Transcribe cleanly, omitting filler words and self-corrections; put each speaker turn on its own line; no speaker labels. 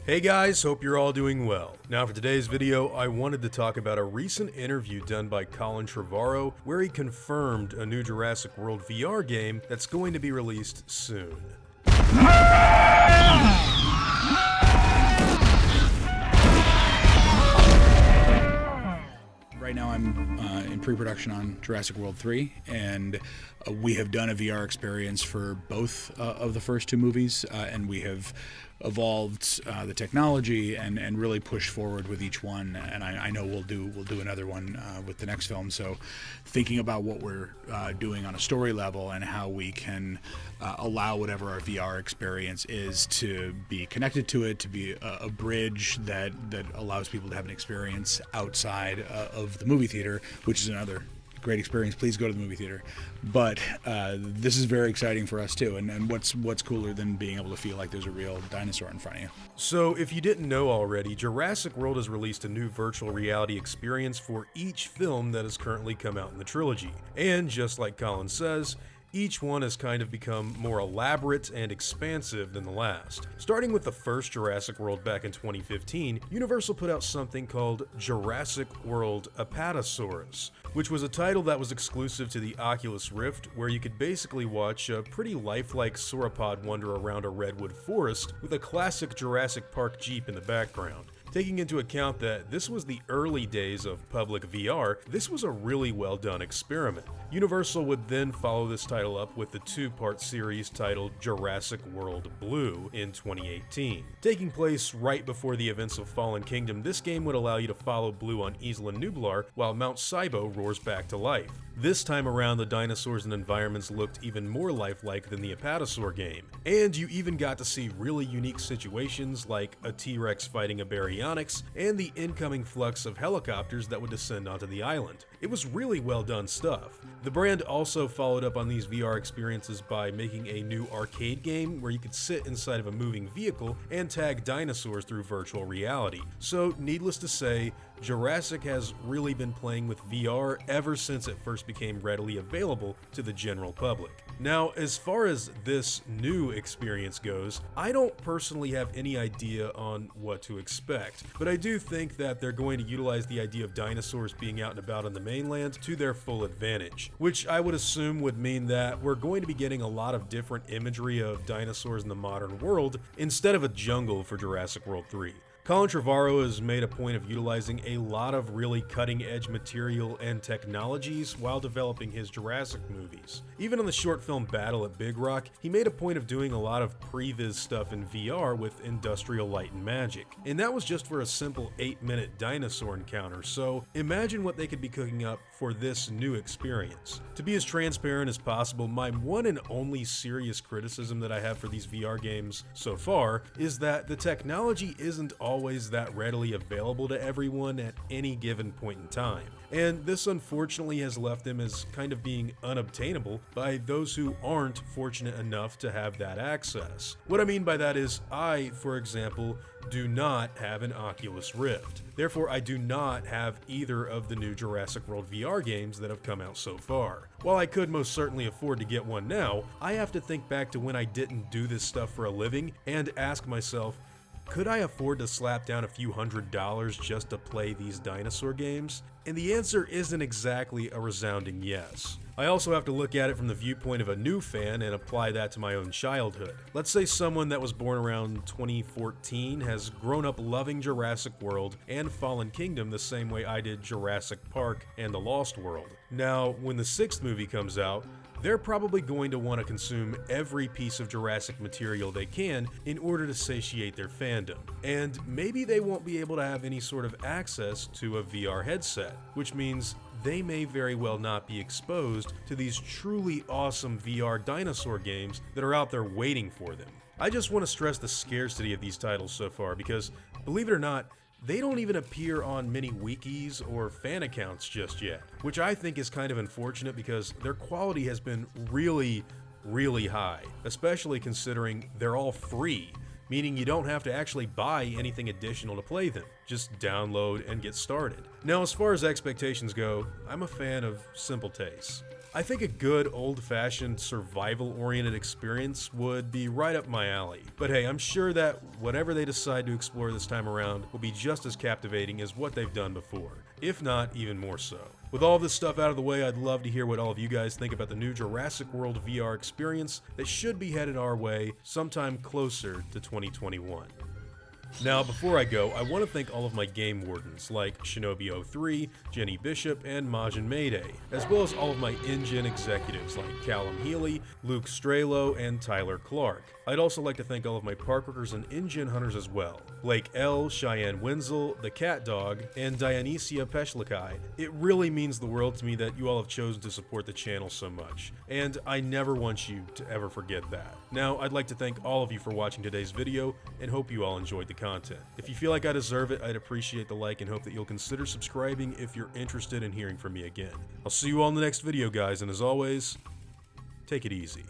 Hey guys, hope you're all doing well. Now for today's video, I wanted to talk about a recent interview done by Colin Trevorrow where he confirmed a new Jurassic World VR game that's going to be released soon.
Right now I'm in pre-production on Jurassic World 3, and we have done a VR experience for both of the first two movies, and we have evolved the technology and really pushed forward with each one, and I know we'll do another one with the next film. So thinking about what we're doing on a story level and how we can allow whatever our VR experience is to be connected to it, to be a bridge that allows people to have an experience outside of the movie theater, which is another great experience. Please go to the movie theater. But this is very exciting for us too, and what's cooler than being able to feel like there's a real dinosaur in front of you.
So if you didn't know already, Jurassic World has released a new virtual reality experience for each film that has currently come out in the trilogy. And just like Colin says, each one has kind of become more elaborate and expansive than the last. Starting with the first Jurassic World back in 2015, Universal put out something called Jurassic World Apatosaurus, which was a title that was exclusive to the Oculus Rift, where you could basically watch a pretty lifelike sauropod wander around a redwood forest with a classic Jurassic Park Jeep in the background. Taking into account that this was the early days of public VR, this was a really well done experiment. Universal would then follow this title up with the two-part series titled Jurassic World Blue in 2018. Taking place right before the events of Fallen Kingdom, this game would allow you to follow Blue on Isla Nublar while Mount Sibo roars back to life. This time around, the dinosaurs and environments looked even more lifelike than the Apatosaur game, and you even got to see really unique situations like a T.rex fighting a Baryonyx and the incoming flux of helicopters that would descend onto the island. It was really well done stuff. The brand also followed up on these VR experiences by making a new arcade game where you could sit inside of a moving vehicle and tag dinosaurs through virtual reality. So needless to say, Jurassic has really been playing with VR ever since it first became readily available to the general public. Now, as far as this new experience goes, I don't personally have any idea on what to expect, but I do think that they're going to utilize the idea of dinosaurs being out and about on the mainland to their full advantage, which I would assume would mean that we're going to be getting a lot of different imagery of dinosaurs in the modern world instead of a jungle for Jurassic World 3. Colin Trevorrow has made a point of utilizing a lot of really cutting-edge material and technologies while developing his Jurassic movies. Even on the short film Battle at Big Rock, he made a point of doing a lot of previs stuff in VR with Industrial Light and Magic. And that was just for a simple 8-minute dinosaur encounter, so imagine what they could be cooking up for this new experience. To be as transparent as possible, my one and only serious criticism that I have for these VR games so far is that the technology isn't always that readily available to everyone at any given point in time. And this unfortunately has left them as kind of being unobtainable by those who aren't fortunate enough to have that access. What I mean by that is I, for example, do not have an Oculus Rift. Therefore, I do not have either of the new Jurassic World VR games that have come out so far. While I could most certainly afford to get one now, I have to think back to when I didn't do this stuff for a living and ask myself, could I afford to slap down a few $100s just to play these dinosaur games? And the answer isn't exactly a resounding yes. I also have to look at it from the viewpoint of a new fan and apply that to my own childhood. Let's say someone that was born around 2014 has grown up loving Jurassic World and Fallen Kingdom the same way I did Jurassic Park and The Lost World. Now, when the sixth movie comes out, they're probably going to want to consume every piece of Jurassic material they can in order to satiate their fandom. And maybe they won't be able to have any sort of access to a VR headset, which means they may very well not be exposed to these truly awesome VR dinosaur games that are out there waiting for them. I just want to stress the scarcity of these titles so far because, believe it or not, they don't even appear on many wikis or fan accounts just yet, which I think is kind of unfortunate because their quality has been really high, especially considering they're all free, meaning you don't have to actually buy anything additional to play them, just download and get started. Now, as far as expectations go, I'm a fan of simple tastes. I think a good old-fashioned survival-oriented experience would be right up my alley. But hey, I'm sure that whatever they decide to explore this time around will be just as captivating as what they've done before, if not even more so. With all this stuff out of the way, I'd love to hear what all of you guys think about the new Jurassic World VR experience that should be headed our way sometime closer to 2021. Now, before I go, I want to thank all of my game wardens like Shinobi03, Jenny Bishop, and Majin Mayday, as well as all of my InGen executives like Callum Healy, Luke Stralo, and Tyler Clark. I'd also like to thank all of my park workers and InGen hunters as well, Blake L., Cheyenne Wenzel, the Cat Dog, and Dionysia Peshlikai. It really means the world to me that you all have chosen to support the channel so much, and I never want you to ever forget that. Now, I'd like to thank all of you for watching today's video, and hope you all enjoyed the content. If you feel like I deserve it, I'd appreciate the like and hope that you'll consider subscribing if you're interested in hearing from me again. I'll see you all in the next video, guys, and as always, take it easy.